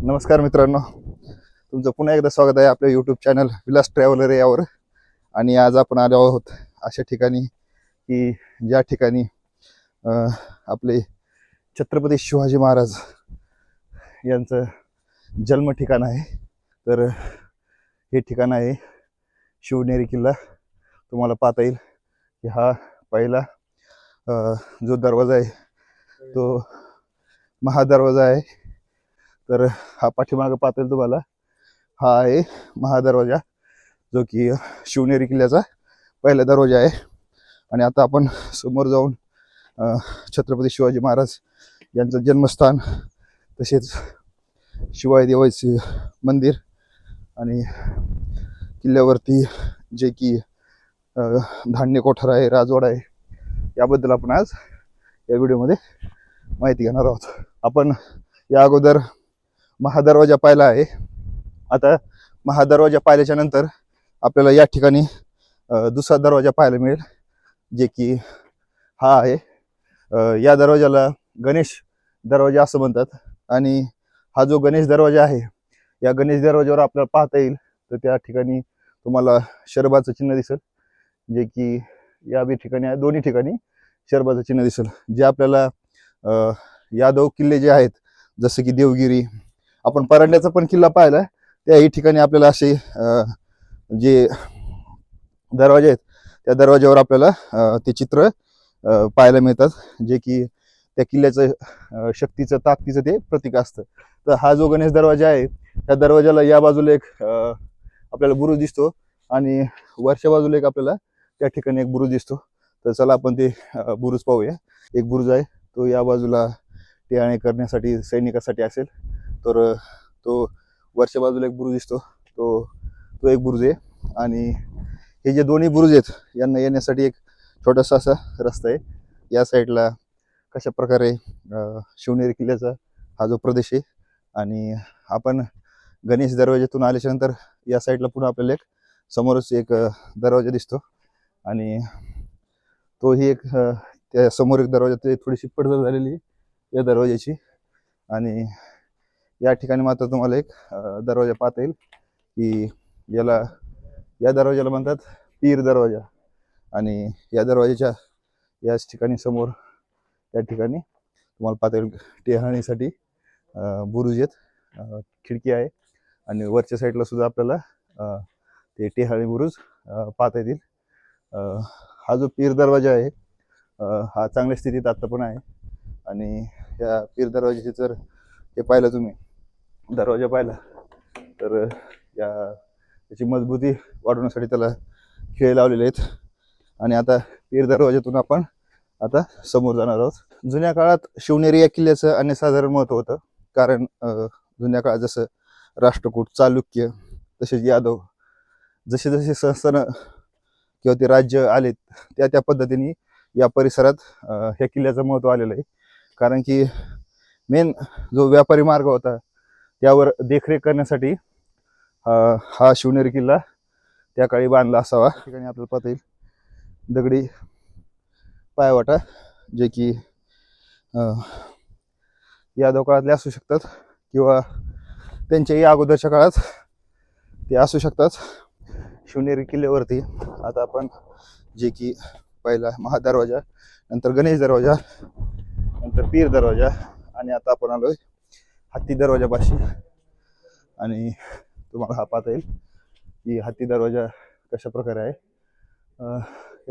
नमस्कार मित्रांनो, तुमचं पुन्हा एकदा स्वागत आहे आपल्या यूट्यूब चॅनल विलास ट्रॅव्हलर यावर. आणि आज आपण आलो आहोत अशा ठिकाणी की ज्या ठिकाणी आपले छत्रपती शिवाजी महाराज यांचं जन्म ठिकाण आहे. तर हे ठिकाण आहे शिवनेरी किल्ला. तुम्हाला पाहता येईल की हा पहिला जो दरवाजा आहे तो महादरवाजा आहे. तर हा पाठीमागं पाहता येईल तुम्हाला, हा आहे महादरवाजा, जो की शिवनेरी किल्ल्याचा पहिला दरवाजा आहे. आणि आता आपण समोर जाऊन छत्रपती शिवाजी महाराज यांचं जन्मस्थान, तसेच शिवाई देवाचे मंदिर आणि किल्ल्यावरती जे की धान्य कोठार आहे, राजवाडा आहे, याबद्दल आपण आज या व्हिडिओमध्ये माहिती घेणार आहोत. आपण या अगोदर महादरवाजा पाहिला आहे. आता महादरवाजा पाहिल्याच्या नंतर आपल्याला या ठिकाणी दुसरा दरवाजा पाहायला मिळेल, जे की हा आहे. या दरवाजाला गणेश दरवाजा असं म्हणतात. आणि हा जो गणेश दरवाजा आहे, या गणेश दरवाजावर आपल्याला पाहता येईल तर त्या ठिकाणी तुम्हाला शरभाचं चिन्ह दिसेल, जे की या बी ठिकाणी दोन्ही ठिकाणी शरभाचं चिन्ह दिसेल. जे आपल्याला यादव किल्ले जे आहेत, जसं की देवगिरी, आपण परांड्याचा पण किल्ला पाहिला, त्याही ठिकाणी आपल्याला असे जे दरवाजे आहेत त्या दरवाज्यावर आपल्याला ते चित्र पाहायला मिळतात, जे की त्या किल्ल्याचं शक्तीचं, ताकदीचं ते प्रतीक असतं. तर हा जो गणेश दरवाजा आहे, त्या दरवाजाला या बाजूला एक आपल्याला बुरुज दिसतो आणि वरच्या बाजूला एक आपल्याला त्या ठिकाणी एक बुरुज दिसतो. तर चला आपण ते बुरुज पाहूया. एक बुरुज आहे, तो या बाजूला टिहाणी करण्यासाठी सैनिकासाठी असेल. तर तो वरच्या बाजूला एक बुरुज दिसतो, तो एक बुरुज आहे. आणि हे जे दोन्ही बुरुज आहेत, यांना येण्यासाठी एक छोटासा असा रस्ता आहे. या साईडला कशा प्रकारे शिवनेरी किल्ल्याचा हा जो प्रदेश आहे. आणि आपण गणेश दरवाज्यातून आल्याच्या नंतर या साईडला पुन्हा आपल्याला एक समोरच एक दरवाजा दिसतो. आणि तोही एक त्या समोर एक दरवाजा, ते थोडीशी पडझड झालेली या दरवाजाची. आणि या ठिकाणी मात्र तुम्हाला एक दरवाजा पाहता येईल की या दरवाजाला म्हणतात पीर दरवाजा. आणि या दरवाजाच्या याच ठिकाणी समोर या ठिकाणी तुम्हाला पाहता येईल टेहाणीसाठी बुरुज आहेत, खिडकी आहे. आणि वरच्या साईडला सुद्धा आपल्याला ते टेहाळी बुरुज पाहता येतील. हा जो पीर दरवाजा आहे, हा चांगल्या स्थितीत आता पण आहे. आणि या पीर दरवाजाचे जर हे पाहिलं तुम्ही, दरवाजा पाहिला, तर त्याची मजबूती वाढवण्यासाठी त्याला खिळे लावलेले आहेत. आणि आता पीर दरवाजातून आपण आता समोर जाणार आहोत. जुन्या काळात शिवनेरी या किल्ल्याचं अनन्यसाधारण महत्त्व होतं. कारण जुन्या काळात जसं राष्ट्रकूट, चालुक्य, तसेच यादव, जसे जसे संस्थान किंवा ते राज्य आलेत, त्या पद्धतीने या परिसरात ह्या किल्ल्याचं महत्त्व आलेलं आहे. कारण की मेन जो व्यापारी मार्ग होता, त्यावर देखरेख करण्यासाठी हा शिवनेरी किल्ला त्या काळी बांधला असावा. ठिकाणी आपल्याला पाहता येईल दगडी पायवाटा, जे की यादव काळातले असू शकतात किंवा त्यांच्याही अगोदरच्या काळात ते असू शकतात. शिवनेरी किल्ल्यावरती आता आपण जे की पहिला महादरवाजा, नंतर गणेश दरवाजा, नंतर पीर दरवाजा, आणि आता आपण आलोय हत्ती दरवाजापाशी. आणि तुम्हाला हा पाहता येईल की हत्ती दरवाजा कशा प्रकारे आहे.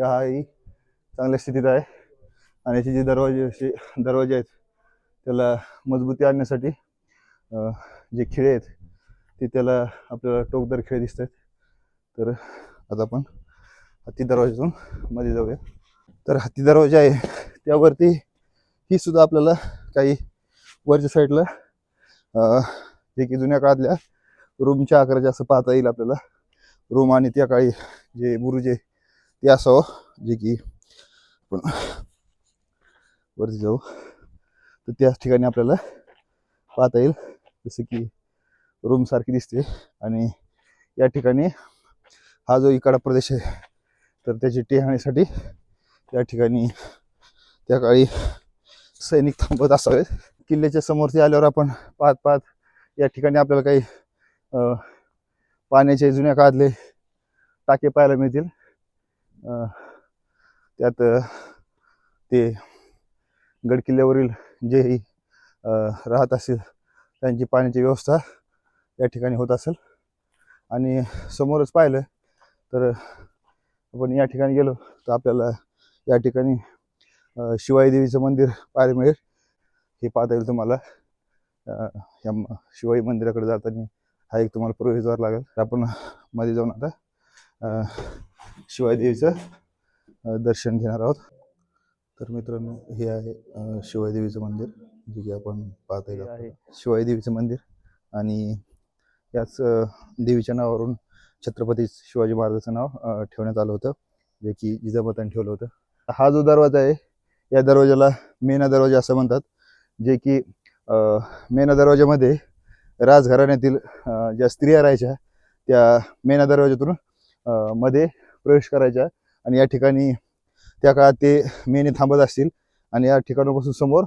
हाही चांगल्या स्थितीत आहे. आणि याचे जे दरवाजे आहेत, त्याला मजबूती आणण्यासाठी जे खिळे आहेत ते त्याला आपल्याला टोकदार खिळे दिसत आहेत. तर आता आपण हत्ती दरवाजातून मध्ये जाऊया. तर हत्ती दरवाजा आहे, त्यावरती ही सुद्धा आपल्याला काही वरच्या साईडला जे की जुन्या काळातल्या रूमच्या आकाराचे असं पाहता येईल आपल्याला. रूम आणि त्या काळी जे बुरुज आहे ते असावं, जे की आपण वरती जाऊ तर त्याच ठिकाणी आपल्याला पाहता येईल, जसं की रूम सारखी दिसते. आणि या ठिकाणी हा जो इकडा प्रदेश आहे, तर त्याची टेहाणीसाठी त्या ठिकाणी त्या काळी सैनिक थांबत असावेत. किल्ल्याच्या समोरती आल्यावर आपण पाहत या ठिकाणी आपल्याला काही पाण्याचे जुन्या काळातले टाके पाहायला मिळतील. त्यात ते गडकिल्ल्यावरील जेही राहत असतील त्यांची पाण्याची व्यवस्था या ठिकाणी होत असेल. आणि समोरच पाहिलं तर आपण या ठिकाणी गेलो तर आपल्याला या ठिकाणी शिवाई देवीचं मंदिर पाहायला मिळेल. हे पाहता येईल तुम्हाला. या शिवाई मंदिराकडे जाताना हा एक तुम्हाला प्रवेशद्वार लागेल. आपण मध्ये जाऊन आता शिवाई देवीचं दर्शन घेणार आहोत. तर मित्रांनो, हे आहे शिवाई देवीचं मंदिर, जे की आपण पाहता येईल आहे शिवाई देवीचं मंदिर. आणि याच देवीच्या नावावरून छत्रपती शिवाजी महाराजांचं नाव ठेवण्यात आलं होतं, जे की जिजामातांनी ठेवलं होतं. हा जो दरवाजा आहे, या दरवाजाला मेना दरवाजा असं म्हणतात, जे की मेना दरवाजामध्ये राजघराण्यातील ज्या स्त्रिया राहायच्या त्या मेना दरवाजातून मध्ये प्रवेश करायच्या. आणि या ठिकाणी त्या काळात ते मेने थांबत असतील आणि या ठिकाणापासून समोर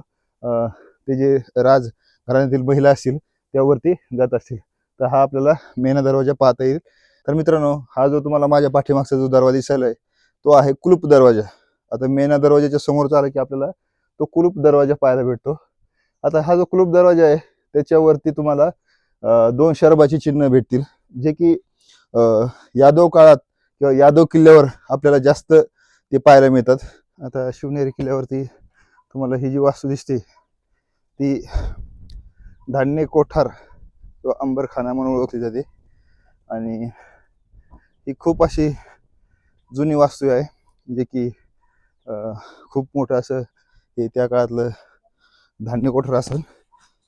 ते जे राजघराण्यातील महिला असतील त्यावरती जात असतील. तर हा आपल्याला मेना दरवाजा पाहता येईल. तर मित्रांनो, हा जो तुम्हाला माझ्या पाठीमागचा जो दरवाजा दिसायला आहे तो आहे कुलूप दरवाजा. आता मेना दरवाजाच्या समोर आला की आपल्याला तो कुलूप दरवाजा पाहायला भेटतो. आता हा जो कुलूप दरवाजा आहे त्याच्यावरती तुम्हाला 2 शरबाची चिन्ह भेटतील, जे की यादव काळात किंवा यादव किल्ल्यावर आपल्याला जास्त ते पाहायला मिळतात. आता शिवनेरी किल्ल्यावरती तुम्हाला ही जी वास्तू दिसते ती धान्य कोठार किंवा अंबरखाना म्हणून ओळखली जाते. आणि ही खूप अशी जुनी वास्तू आहे, जे की खूप मोठं असं हे त्या काळातलं धान्य कोठार असेल.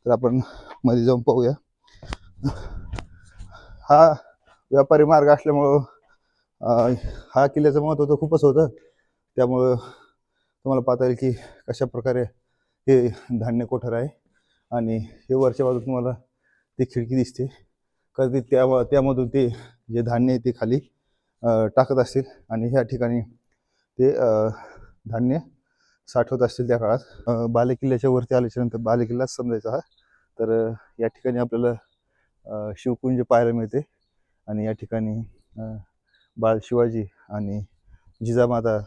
तर आपण मध्ये जाऊन पाहूया. हा व्यापारी मार्ग असल्यामुळं हा किल्ल्याचं महत्त्व तर खूपच होतं. त्यामुळं तुम्हाला पाहता येईल की कशा प्रकारे हे धान्य कोठार आहे. आणि हे वरच्या बाजूला तुम्हाला ती खिडकी दिसते, कधी त्यामधून ते जे धान्य आहे ते खाली टाकत असतील आणि ह्या ठिकाणी ते धान्य साठवत असतील त्या काळात. बालेकिल्ल्याच्या वरती आल्याच्या नंतर बालेकिल्लाच समजायचा हा. तर या ठिकाणी आपल्याला शिवकुंज पाहायला मिळते. आणि या ठिकाणी बाळ शिवाजी आणि जिजामाता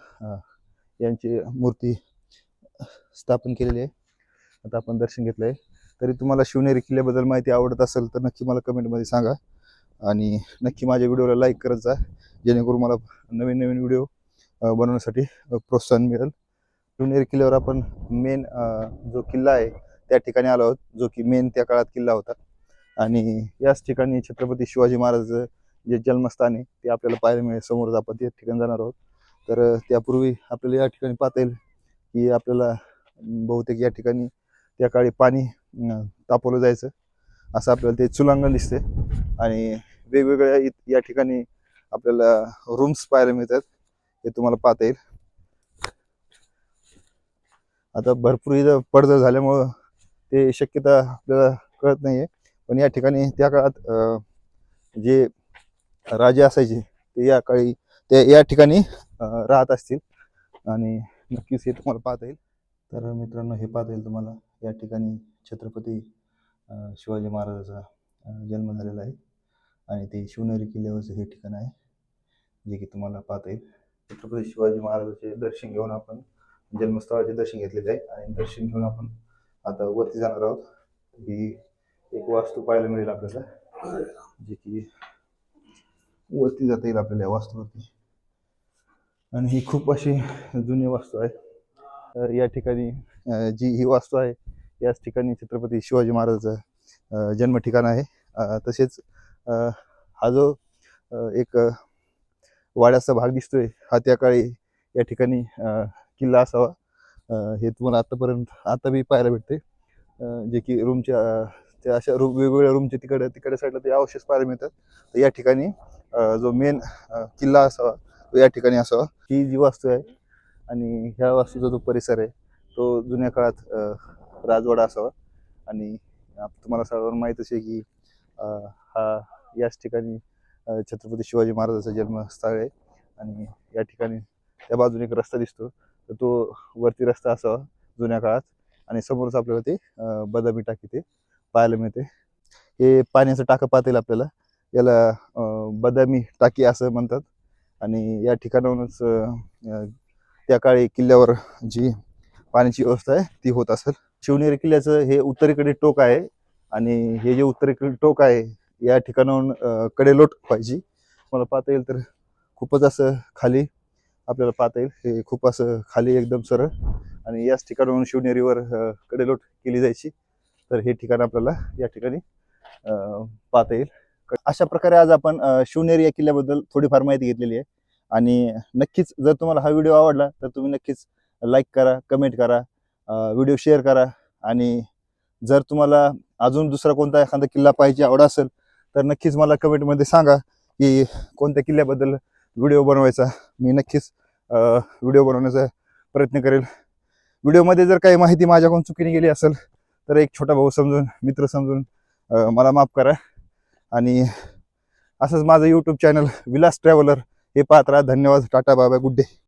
यांची मूर्ती स्थापन केलेली आहे. आता आपण दर्शन घेतलं आहे. तरी तुम्हाला शिवनेरी किल्ल्याबद्दल माहिती आवडत असेल तर नक्की मला कमेंटमध्ये सांगा. आणि नक्की माझ्या व्हिडिओला लाईक करत जा, जेणेकरून मला नवीन नवीन व्हिडिओ बनवण्यासाठी प्रोत्साहन मिळेल. शिवनेरी किल्ल्यावर आपण मेन जो किल्ला आहे त्या ठिकाणी आलो आहोत, जो की मेन त्या काळात किल्ला होता. आणि याच ठिकाणी छत्रपती शिवाजी महाराजांचं जे जन्मस्थान आहे ते आपल्याला पाहायला मिळेल. समोरच आपण त्या ठिकाणी जाणार आहोत. तर त्यापूर्वी आपल्याला या ठिकाणी पाहता येईल की आपल्याला बहुतेक या ठिकाणी त्या काळी पाणी तापवलं जायचं, असं आपल्याला ते चुलांगण दिसते. आणि वेगवेगळ्या या ठिकाणी आपल्याला रूम्स पाहायला मिळतात, हे तुम्हाला पाहता येईल. आता भरपूर इथं पडझड झाल्यामुळं ते शक्यता आपल्याला कळत नाही आहे. पण या ठिकाणी त्या काळात जे राजे असायचे ते या काळी ते या ठिकाणी राहत असतील आणि नक्कीच हे तुम्हाला पाहता येईल. तर मित्रांनो, हे पाहता येईल तुम्हाला या ठिकाणी छत्रपती शिवाजी महाराजाचा जन्म झालेला आहे. आणि ते शिवनेरी किल्ल्यावरचं हे ठिकाण आहे, जे की तुम्हाला पाहता येईल. छत्रपती शिवाजी महाराजांचे दर्शन घेऊन आपण जन्मस्थळाचे दर्शन घेतलेले आहे. आणि दर्शन घेऊन आपण आता वरती जाणार आहोत. ही एक वास्तू पाहायला मिळेल आपल्याला, जे की वरती जाता येईल आपल्याला या वास्तूवरती. आणि ही खूप अशी जुनी वास्तू आहे. तर या ठिकाणी जी ही वास्तू आहे याच ठिकाणी छत्रपती शिवाजी महाराजांचं जन्म ठिकाण आहे. तसेच हा जो एक वाड्याचा भाग दिसतोय हा त्या काळी या ठिकाणी किल्ला असावा, हे तुम्हाला आता बी पाहायला भेटते. जे की रूमच्या त्या अशा वेगवेगळ्या रूमच्या तिकडे साईडला ते अवशेष पाहायला मिळतात. तर या ठिकाणी जो मेन किल्ला असावा तो या ठिकाणी असावा, ही जी वास्तू आहे. आणि ह्या वास्तूचा जो परिसर आहे तो जुन्या काळात राजवाडा असावा. आणि तुम्हाला सर्वांना माहीतच आहे की हा याच ठिकाणी छत्रपती शिवाजी महाराजांचं जन्मस्थळ आहे. आणि या ठिकाणी त्या बाजूने एक रस्ता दिसतो, तर तो वरती रस्ता असावा जुन्या काळात. आणि समोरच आपल्याला ते बदामी टाकी ते पाहायला मिळते. हे पाण्याचं टाकं पाहता येईल आपल्याला. याला बदामी टाकी असं म्हणतात. आणि या ठिकाणाहूनच त्या काळी किल्ल्यावर जी पाण्याची व्यवस्था आहे ती होत असेल. शिवनेरी किल्ल्याचं हे उत्तरेकडे टोक आहे आणि हे जे उत्तरेकडे टोक आहे या ठिकाणाहून कडेलोट व्हायची. मला पाहता येईल तर खूपच असं खाली आपल्याला पाहता येईल. हे खूप असं खाली एकदम सरळ आणि याच ठिकाणाहून शिवनेरीवर कडेलोट केली जायची. तर हे ठिकाण आपल्याला या ठिकाणी पाहता येईल. अशा प्रकारे आज आपण शिवनेरी या किल्ल्याबद्दल थोडीफार माहिती घेतलेली आहे. आणि नक्कीच जर तुम्हाला हा व्हिडिओ आवडला तर तुम्ही नक्कीच लाईक करा, कमेंट करा, व्हिडिओ शेअर करा. आणि जर तुम्हाला अजून दुसरा कोणता एखादा किल्ला पाहायची आवड असेल तर नक्कीच मला कमेंटमध्ये सांगा की कोणत्या किल्ल्याबद्दल व्हिडिओ बनवायचा. मी नक्कीच व्हिडिओ बनवण्याचा प्रयत्न करेल. व्हिडिओमध्ये जर काही माहिती माझ्याकडून चुकीने गेली असेल तर एक छोटा भाऊ समजून, मित्र समजून मला माफ करा. आणि असंच माझं यूट्यूब चॅनल विलास ट्रॅव्हलर हे पाहत राहा. धन्यवाद. Tata, bye bye, good day.